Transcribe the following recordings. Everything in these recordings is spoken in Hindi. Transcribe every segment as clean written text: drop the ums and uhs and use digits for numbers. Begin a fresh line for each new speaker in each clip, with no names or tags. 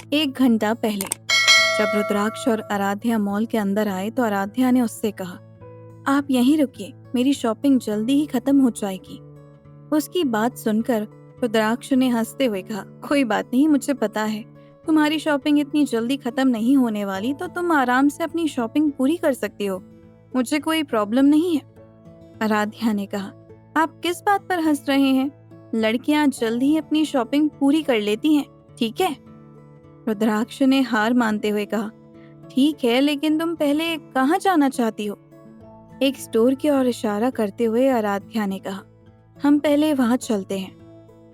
1 घंटा पहले जब रुद्राक्ष और आराध्या मॉल के अंदर आए तो आराध्या ने उससे कहा, आप यहीं रुकिए, मेरी शॉपिंग जल्दी ही खत्म हो जाएगी। उसकी बात सुनकर रुद्राक्ष ने हंसते हुए कहा, कोई बात नहीं, मुझे पता है तुम्हारी शॉपिंग इतनी जल्दी खत्म नहीं होने वाली, तो तुम आराम से अपनी शॉपिंग पूरी कर सकती हो, मुझे कोई प्रॉब्लम नहीं है। आराध्या ने कहा, आप किस बात पर हंस रहे हैं? लड़कियां जल्दी ही अपनी शॉपिंग पूरी कर लेती हैं, ठीक है? रुद्राक्ष ने हार मानते हुए कहा, ठीक है, लेकिन तुम पहले कहाँ जाना चाहती हो? एक स्टोर की ओर इशारा करते हुए आराध्या ने कहा, हम पहले वहां चलते हैं।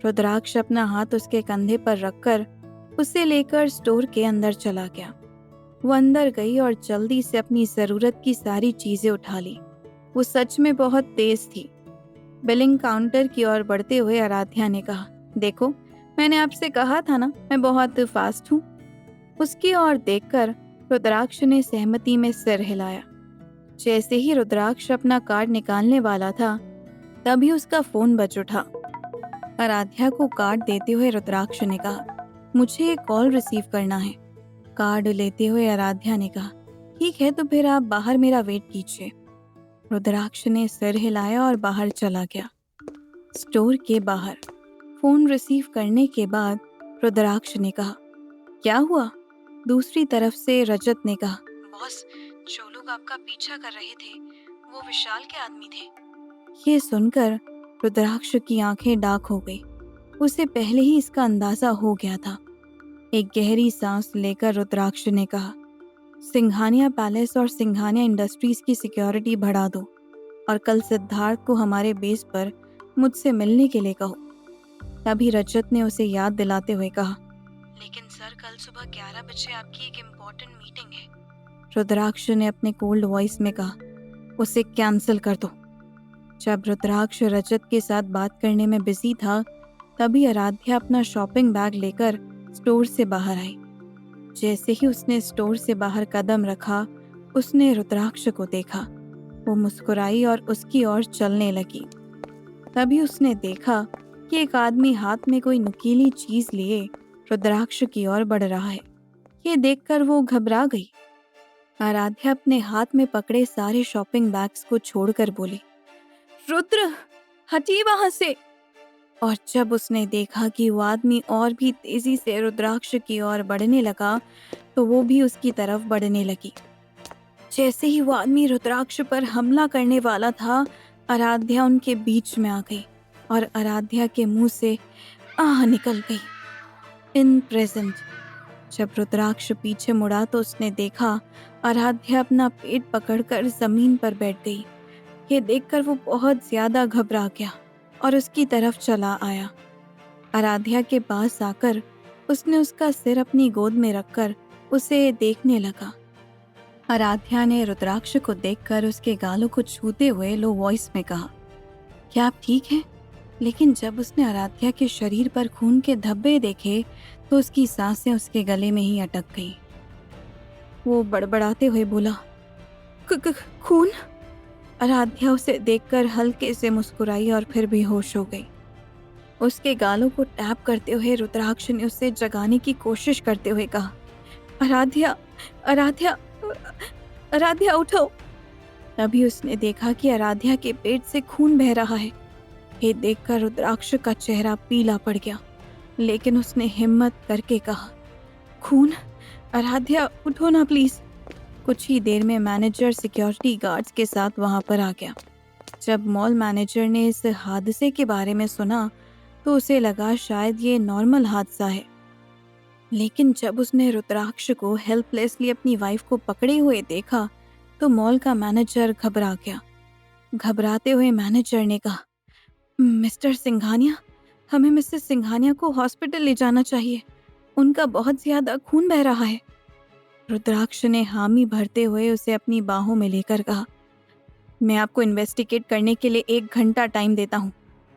रुद्राक्ष अपना हाथ उसके कंधे पर रखकर उसे लेकर स्टोर के अंदर चला गया। वो अंदर गई और जल्दी से अपनी जरूरत की सारी चीजें उठा ली। वो सच में बहुत तेज थी। बिलिंग काउंटर की ओर बढ़ते हुए आराध्या ने कहा, देखो, मैंने आपसे कहा था ना, मैं बहुत फास्ट हूँ। उसकी ओर देखकर रुद्राक्ष ने सहमति में सिर हिलाया। जैसे ही रुद्राक्ष अपना कार्ड निकालने वाला था, तभी उसका फोन बज उठा। आराध्या को कार्ड देते हुए रुद्राक्ष ने कहा, मुझे एक कॉल रिसीव करना है। कार्ड लेते हुए आराध्या ने कहा, ठीक है, तो फिर आप बाहर मेरा वेट कीजिए। रुद्राक्ष ने सिर हिलाया और बाहर चला गया। स्टोर के बाहर फोन रिसीव करने के बाद रुद्राक्ष ने कहा, क्या हुआ? दूसरी तरफ से रजत ने कहा, बॉस, जो लोग आपका पीछा कर रहे थे वो विशाल के आदमी थे। ये सुनकर रुद्राक्ष की आंखें डार्क हो गई। उसे पहले ही इसका अंदाजा हो गया था। एक गहरी सांस लेकर रुद्राक्ष ने कहा, सिंघानिया पैलेस और सिंघानिया इंडस्ट्रीज की सिक्योरिटी बढ़ा दो और कल सिद्धार्थ को हमारे बेस पर मुझसे मिलने के लिए कहो। तभी रजत ने उसे याद दिलाते हुए कहा, लेकिन सर, कल सुबह 11 बजे आपकी एक इम्पोर्टेंट मीटिंग है। रुद्राक्ष ने अपने कोल्ड वॉइस में कहा, उसे कैंसिल कर दो। जब रुद्राक्ष रजत के साथ बात करने में बिजी था, तभी आराध्या अपना शॉपिंग बैग लेकर स्टोर से बाहर आई। जैसे ही उसने स्टोर से बाहर कदम रखा, उसने रुद्राक्ष को देखा। वो मुस्कुराई और उसकी ओर चलने लगी। तभी उसने देखा कि एक आदमी हाथ में कोई नुकीली चीज लिए रुद्राक्ष की ओर बढ़ रहा है। ये देखकर वो घबरा गई। आराध्या अपने हाथ में पकड़े सारे शॉपिंग बैग्स को छोड़कर बोली, रुद्र, हटिए वहां से। और जब उसने देखा कि वो आदमी और भी तेजी से रुद्राक्ष की ओर बढ़ने लगा, तो वो भी उसकी तरफ बढ़ने लगी। जैसे ही वो आदमी रुद्राक्ष पर हमला करने वाला था, आराध्या उनके बीच में आ गई और आराध्या के मुंह से आह निकल गई। इन प्रेजेंट जब रुद्राक्ष पीछे मुड़ा तो उसने देखा आराध्या अपना पेट पकड़कर जमीन पर बैठ गई। ये देखकर वो बहुत ज्यादा घबरा गया और उसकी तरफ चला आया। आराध्या के पास आकर उसने उसका सिर अपनी गोद में रखकर उसे देखने लगा। आराध्या ने रुद्राक्ष को देखकर उसके गालों को छूते हुए लो वॉइस में कहा, क्या आप ठीक हैं? लेकिन जब उसने आराध्या के शरीर पर खून के धब्बे देखे तो उसकी सांसें उसके गले में ही अटक गई। वो बड़बड़ाते हुए बोला, खून? आराध्या उसे देखकर हल्के से मुस्कुराई और फिर बेहोश हो गई। उसके गालों को टैप करते हुए रुद्राक्ष ने उसे जगाने की कोशिश करते हुए कहा, आराध्या, आराध्या, आराध्या उठो। तभी उसने देखा कि आराध्या के पेट से खून बह रहा है। ये देखकर रुद्राक्ष का चेहरा पीला पड़ गया, लेकिन उसने हिम्मत करके कहा, खून? आराध्या उठो ना प्लीज। कुछ ही देर में मैनेजर सिक्योरिटी गार्ड्स के साथ वहां पर आ गया। जब मॉल मैनेजर ने इस हादसे के बारे में सुना तो उसे लगा शायद ये नॉर्मल हादसा है, लेकिन जब उसने रुद्राक्ष को हेल्पलेसली अपनी वाइफ को पकड़े हुए देखा तो मॉल का मैनेजर घबरा गया। घबराते हुए मैनेजर ने कहा, मिस्टर सिंघानिया, हमें मिसेस सिंघानिया को हॉस्पिटल ले जाना चाहिए, उनका बहुत ज्यादा खून बह रहा है। रुद्राक्ष ने हामी भरते हुए उसे अपनी बाहों में लेकर कहा, मैं आपको इन्वेस्टिगेट करने के लिए 1 घंटा टाइम देता हूँ,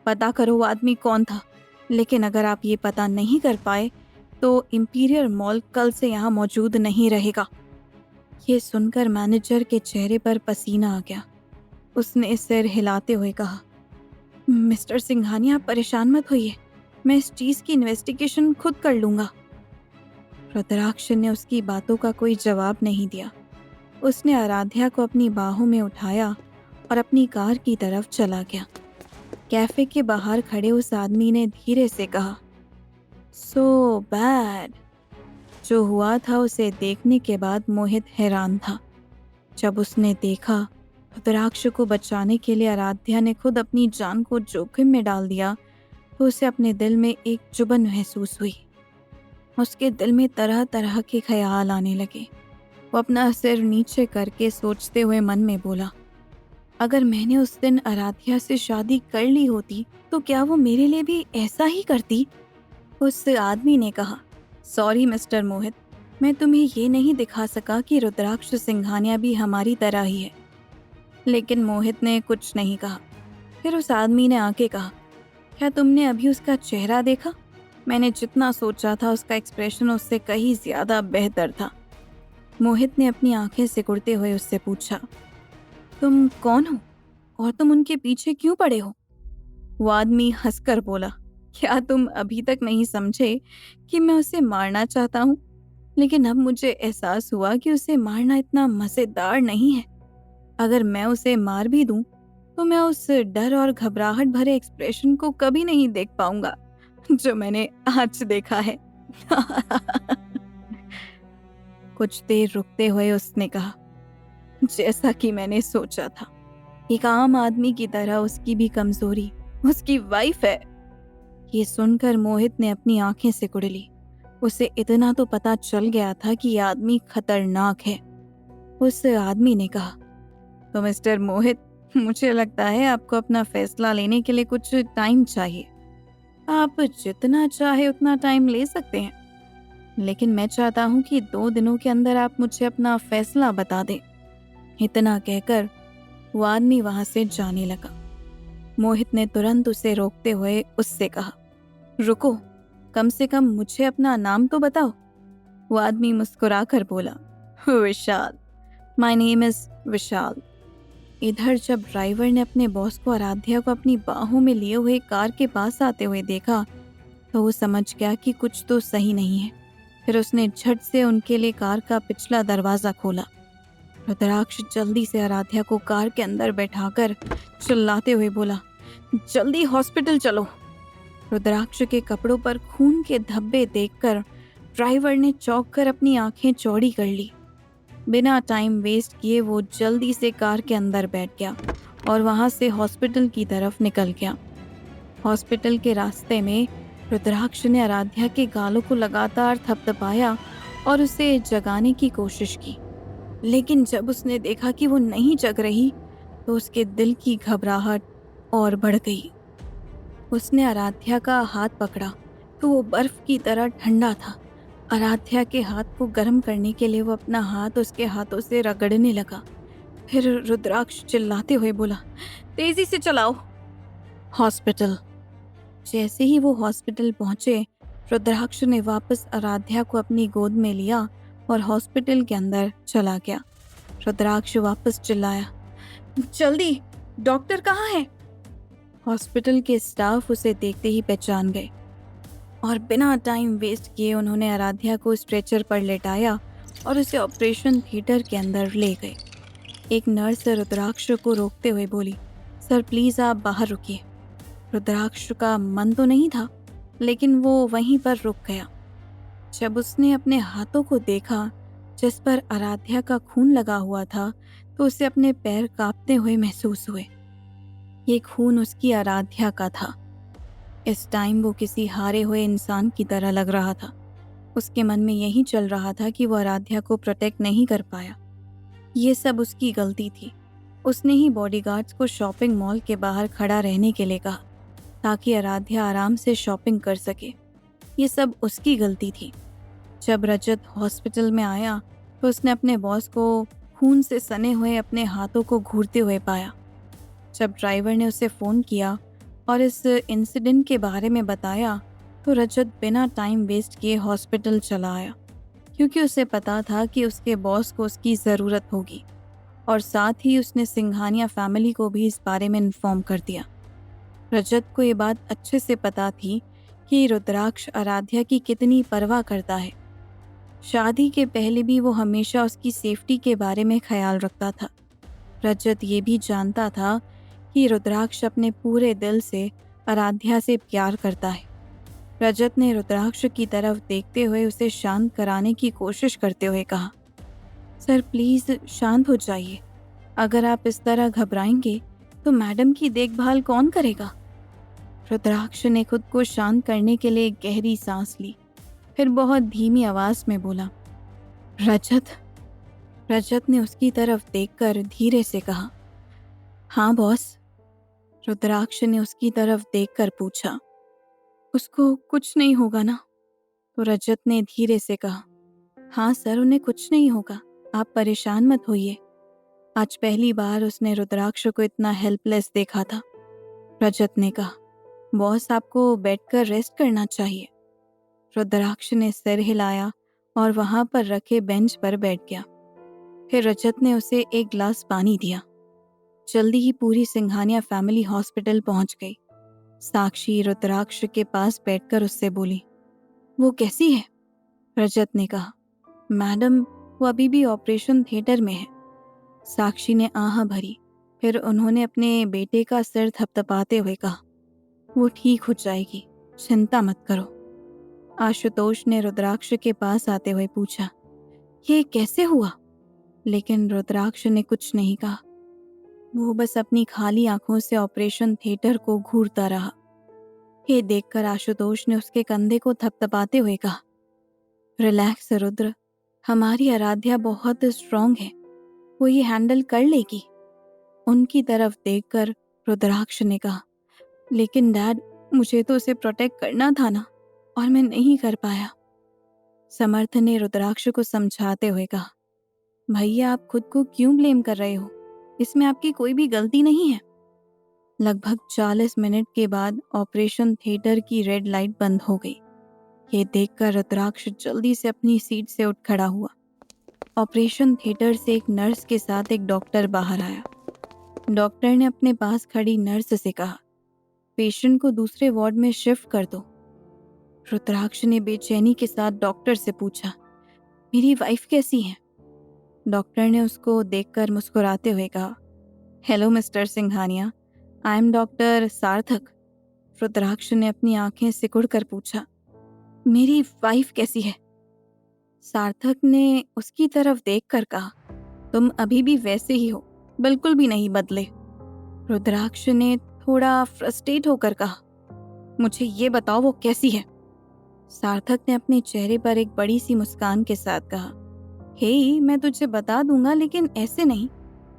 पता करो वो आदमी कौन था, लेकिन अगर आप ये पता नहीं कर पाए तो इंपीरियल मॉल कल से यहाँ मौजूद नहीं रहेगा। ये सुनकर मैनेजर के चेहरे पर पसीना आ गया। उसने सिर हिलाते हुए कहा, मिस्टर सिंघानिया, आप परेशान मत होइए, मैं इस चीज की इन्वेस्टिगेशन खुद कर लूंगा। रुद्राक्ष ने उसकी बातों का कोई जवाब नहीं दिया। उसने आराध्या को अपनी बाहों में उठाया और अपनी कार की तरफ चला गया। कैफे के बाहर खड़े उस आदमी ने धीरे से कहा, सो बैड। जो हुआ था उसे देखने के बाद मोहित हैरान था। जब उसने देखा रुद्राक्ष को बचाने के लिए आराध्या ने खुद अपनी जान को जोखिम में डाल दिया, तो उसे अपने दिल में एक चुभन महसूस हुई। उसके दिल में तरह तरह के ख्याल आने लगे। वो अपना सिर नीचे करके सोचते हुए मन में बोला, अगर मैंने उस दिन आराध्या से शादी कर ली होती तो क्या वो मेरे लिए भी ऐसा ही करती? उस आदमी ने कहा, सॉरी मिस्टर मोहित, मैं तुम्हें ये नहीं दिखा सका कि रुद्राक्ष सिंघानिया भी हमारी तरह ही है। लेकिन मोहित ने कुछ नहीं कहा। फिर उस आदमी ने आके कहा, क्या तुमने अभी उसका चेहरा देखा? मैंने जितना सोचा था उसका एक्सप्रेशन उससे कहीं ज्यादा बेहतर था। मोहित ने अपनी आंखें सिकुड़ते हुए उससे पूछा, तुम कौन हो और तुम उनके पीछे क्यों पड़े हो? वो आदमी हंसकर बोला, क्या तुम अभी तक नहीं समझे कि मैं उसे मारना चाहता हूँ? लेकिन अब मुझे एहसास हुआ कि उसे मारना इतना मजेदार नहीं है। अगर मैं उसे मार भी दूं तो मैं उस डर और घबराहट भरे एक्सप्रेशन को कभी नहीं देख पाऊंगा जो मैंने आज देखा है। कुछ देर रुकते हुए उसने कहा, जैसा कि मैंने सोचा था, एक आम आदमी की तरह उसकी भी कमजोरी उसकी वाइफ है। ये सुनकर मोहित ने अपनी आंखें सिकुड़ ली। उसे इतना तो पता चल गया था कि यह आदमी खतरनाक है। उस आदमी ने कहा, तो मिस्टर मोहित, मुझे लगता है आपको अपना फैसला लेने के लिए कुछ टाइम चाहिए। आप जितना चाहे उतना टाइम ले सकते हैं, लेकिन मैं चाहता हूँ कि 2 दिनों के अंदर आप मुझे अपना फैसला बता दें। इतना कहकर वो आदमी वहां से जाने लगा। मोहित ने तुरंत उसे रोकते हुए उससे कहा, रुको, कम से कम मुझे अपना नाम तो बताओ। वो आदमी मुस्कुराकर बोला, विशाल, माय नेम इज विशाल। इधर जब ड्राइवर ने अपने बॉस को आराध्या को अपनी बाहों में लिए हुए कार के पास आते हुए देखा तो वो समझ गया कि कुछ तो सही नहीं है। फिर उसने झट से उनके लिए कार का पिछला दरवाजा खोला। रुद्राक्ष जल्दी से आराध्या को कार के अंदर बैठाकर चिल्लाते हुए बोला, जल्दी हॉस्पिटल चलो। रुद्राक्ष के कपड़ों पर खून के धब्बे देखकर ड्राइवर ने चौंक कर अपनी आंखें चौड़ी कर ली। बिना टाइम वेस्ट किए वो जल्दी से कार के अंदर बैठ गया और वहां से हॉस्पिटल की तरफ निकल गया। हॉस्पिटल के रास्ते में रुद्राक्ष ने आराध्या के गालों को लगातार थपथपाया और उसे जगाने की कोशिश की, लेकिन जब उसने देखा कि वो नहीं जग रही तो उसके दिल की घबराहट और बढ़ गई। उसने आराध्या का हाथ पकड़ा तो वो बर्फ की तरह ठंडा था। आराध्या के हाथ को गर्म करने के लिए वो अपना हाथ उसके हाथों से रगड़ने लगा। फिर रुद्राक्ष चिल्लाते हुए बोला, तेजी से चलाओ। हॉस्पिटल। जैसे ही वो हॉस्पिटल पहुंचे, रुद्राक्ष ने वापस आराध्या को अपनी गोद में लिया और हॉस्पिटल के अंदर चला गया। रुद्राक्ष वापस चिल्लाया, जल्दी, डॉक्टर कहाँ है? हॉस्पिटल के स्टाफ उसे देखते ही पहचान गए और बिना टाइम वेस्ट किए उन्होंने आराध्या को स्ट्रेचर पर लेटाया और उसे ऑपरेशन थिएटर के अंदर ले गए। एक नर्स रुद्राक्ष को रोकते हुए बोली, सर प्लीज आप बाहर रुकिए। रुद्राक्ष का मन तो नहीं था, लेकिन वो वहीं पर रुक गया। जब उसने अपने हाथों को देखा जिस पर आराध्या का खून लगा हुआ था तो उसे अपने पैर कांपते हुए महसूस हुए। ये खून उसकी आराध्या का था। इस टाइम वो किसी हारे हुए इंसान की तरह लग रहा था। उसके मन में यही चल रहा था कि वो आराध्या को प्रोटेक्ट नहीं कर पाया। ये सब उसकी गलती थी। उसने ही बॉडीगार्ड्स को शॉपिंग मॉल के बाहर खड़ा रहने के लिए कहा ताकि आराध्या आराम से शॉपिंग कर सके। ये सब उसकी गलती थी। जब रजत हॉस्पिटल में आया तो उसने अपने बॉस को खून से सने हुए अपने हाथों को घूरते हुए पाया। जब ड्राइवर ने उसे फ़ोन किया और इस इंसिडेंट के बारे में बताया तो रजत बिना टाइम वेस्ट किए हॉस्पिटल चला आया, क्योंकि उसे पता था कि उसके बॉस को उसकी ज़रूरत होगी। और साथ ही उसने सिंघानिया फैमिली को भी इस बारे में इन्फॉर्म कर दिया। रजत को ये बात अच्छे से पता थी कि रुद्राक्ष आराध्या की कितनी परवाह करता है। शादी के पहले भी वो हमेशा उसकी सेफ्टी के बारे में ख्याल रखता था। रजत ये भी जानता था कि रुद्राक्ष अपने पूरे दिल से आराध्या से प्यार करता है। रजत ने रुद्राक्ष की तरफ देखते हुए उसे शांत कराने की कोशिश करते हुए कहा, सर प्लीज शांत हो जाइए। अगर आप इस तरह घबराएंगे तो मैडम की देखभाल कौन करेगा? रुद्राक्ष ने खुद को शांत करने के लिए एक गहरी सांस ली, फिर बहुत धीमी आवाज में बोला, रजत। रजत ने उसकी तरफ देखकर धीरे से कहा, हाँ बॉस। रुद्राक्ष ने उसकी तरफ देखकर पूछा, उसको कुछ नहीं होगा ना? तो रजत ने धीरे से कहा, हाँ सर, उन्हें कुछ नहीं होगा, आप परेशान मत होइए। आज पहली बार उसने रुद्राक्ष को इतना हेल्पलेस देखा था। रजत ने कहा, बॉस आपको बैठकर रेस्ट करना चाहिए। रुद्राक्ष ने सिर हिलाया और वहां पर रखे बेंच पर बैठ गया। फिर रजत ने उसे एक गिलास पानी दिया। जल्दी ही पूरी सिंघानिया फैमिली हॉस्पिटल पहुंच गई। साक्षी रुद्राक्ष के पास बैठकर उससे बोली, वो कैसी है? रजत ने कहा, मैडम वो अभी भी ऑपरेशन थिएटर में है। साक्षी ने आह भरी, फिर उन्होंने अपने बेटे का सिर थपथपाते हुए कहा, वो ठीक हो जाएगी, चिंता मत करो। आशुतोष ने रुद्राक्ष के पास आते हुए पूछा, ये कैसे हुआ? लेकिन रुद्राक्ष ने कुछ नहीं कहा। वो बस अपनी खाली आंखों से ऑपरेशन थिएटर को घूरता रहा। ये देखकर आशुतोष ने उसके कंधे को थपथपाते हुए कहा, रिलैक्स रुद्र, हमारी आराध्या बहुत स्ट्रांग है, वो ये हैंडल कर लेगी। उनकी तरफ देखकर रुद्राक्ष ने कहा, लेकिन डैड, मुझे तो उसे प्रोटेक्ट करना था ना, और मैं नहीं कर पाया। समर्थ ने रुद्राक्ष को समझाते हुए कहा, भैया आप खुद को क्यों ब्लेम कर रहे हो? इसमें आपकी कोई भी गलती नहीं है। लगभग 40 मिनट के बाद ऑपरेशन थिएटर की रेड लाइट बंद हो गई। ये देखकर रुद्राक्ष जल्दी से अपनी सीट से उठ खड़ा हुआ। ऑपरेशन थिएटर से एक नर्स के साथ एक डॉक्टर बाहर आया। डॉक्टर ने अपने पास खड़ी नर्स से कहा, पेशेंट को दूसरे वार्ड में शिफ्ट कर दो। रुद्राक्ष ने बेचैनी के साथ डॉक्टर से पूछा, मेरी वाइफ कैसी है? डॉक्टर ने उसको देखकर मुस्कुराते हुए कहा, hello mister Singhania, I am doctor सार्थक। रुद्राक्ष ने अपनी आंखें सिकुड़कर पूछा, मेरी वाइफ कैसी है? सार्थक ने उसकी तरफ देखकर कहा, तुम अभी भी वैसे ही हो, बिल्कुल भी नहीं बदले। रुद्राक्ष ने थोड़ा फ्रस्ट्रेट होकर कहा, मुझे ये बताओ वो कैसी है? सार्थक ने अपने चेहरे पर एक बड़ी सी मुस्कान के साथ कहा, हे मैं तुझे बता दूंगा, लेकिन ऐसे नहीं।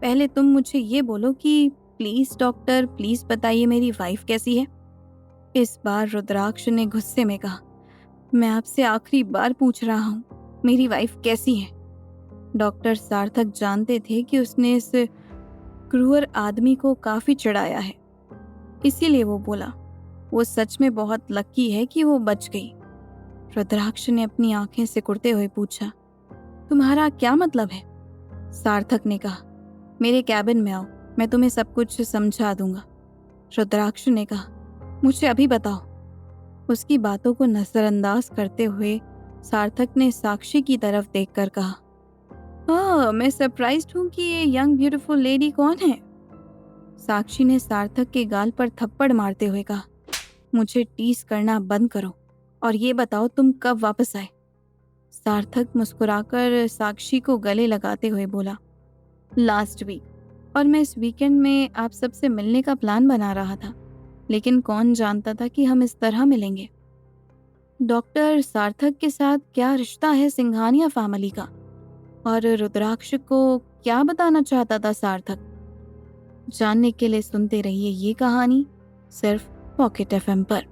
पहले तुम मुझे ये बोलो कि प्लीज डॉक्टर, प्लीज बताइए मेरी वाइफ कैसी है? इस बार रुद्राक्ष ने गुस्से में कहा, मैं आपसे आखिरी बार पूछ रहा हूँ, मेरी वाइफ कैसी है? डॉक्टर सार्थक जानते थे कि उसने इस क्रूर आदमी को काफी चिढ़ाया है, इसीलिए वो बोला, वो सच में बहुत लकी है कि वो बच गई। रुद्राक्ष ने अपनी आंखें सिकुड़ते हुए पूछा, तुम्हारा क्या मतलब है? सार्थक ने कहा, मेरे कैबिन में आओ, मैं तुम्हें सब कुछ समझा दूंगा। रुद्राक्ष ने कहा, मुझे अभी बताओ। उसकी बातों को नजरअंदाज करते हुए सार्थक ने साक्षी की तरफ देखकर कहा, मैं सरप्राइज्ड हूँ कि ये यंग ब्यूटीफुल लेडी कौन है? साक्षी ने सार्थक के गाल पर थप्पड़ मारते हुए कहा, मुझे टीस करना बंद करो और ये बताओ तुम कब वापस आए? सार्थक मुस्कुराकर साक्षी को गले लगाते हुए बोला, लास्ट वीक, और मैं इस वीकेंड में आप सबसे मिलने का प्लान बना रहा था, लेकिन कौन जानता था कि हम इस तरह मिलेंगे। डॉक्टर सार्थक के साथ क्या रिश्ता है सिंघानिया फैमिली का, और रुद्राक्ष को क्या बताना चाहता था सार्थक? जानने के लिए सुनते रहिए ये कहानी सिर्फ पॉकेट एफएम पर।